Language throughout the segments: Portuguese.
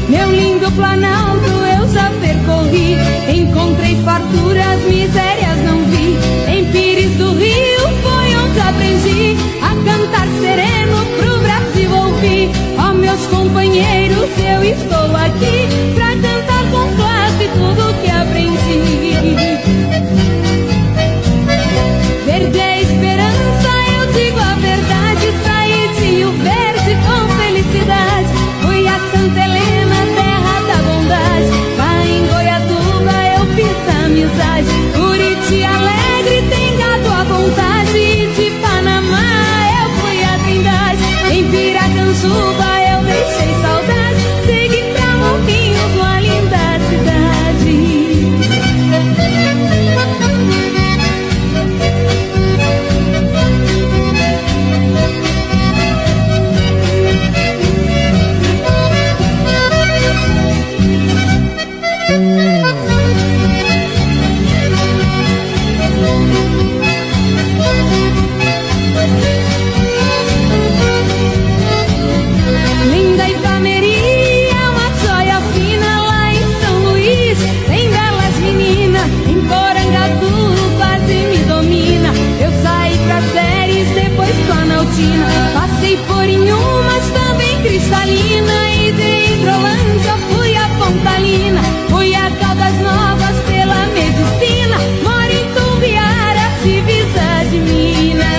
Meu lindo Planalto eu já percorri, encontrei farturas, misérias não vi. Em Pires do Rio foi onde aprendi a cantar sereno pro Brasil ouvir. Ó meus companheiros, eu estou aqui pra cantar com classe tudo que aprendi. Verde é esperança, eu digo a verdade, saí de Rio Verde com felicidade. Fui a Santa Helena, terra da bondade, lá em Goiatuba eu fiz amizade. Buriti Alegre tem gado à vontade, e de Panamá eu fui a Trindade. Em Piracanjuba eu deixei saudade, segui pra Morrinhos, uma linda cidade. Linda Ipameri é uma joia fina, lá em São Luís tem belas meninas. Em Porangatu quase me domina, eu saí pra Séries, depois Planaltina. Passei por Inhumas, também Cristalina, e de Hidrolândia fui a Pontalina. Fui a Caldas Novas pela medicina, moro em Tumbiara, divisa de Minas.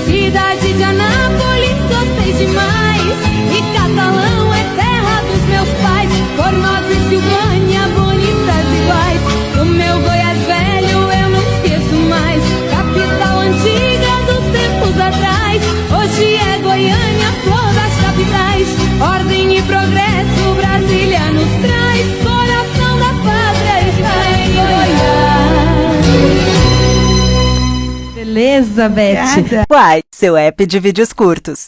Cidade de Anápolis gostei demais, e Catalão é terra dos meus pais. Formosa e Silvânia, bonitas iguais, o meu Goiás velho eu não esqueço mais. Capital antiga dos tempos atrás, hoje é Goiânia, flor das capitais. Ordem e progresso Brasília nos traz, coração da pátria está em Goiás. Beleza, Beth? Uai, seu app de vídeos curtos.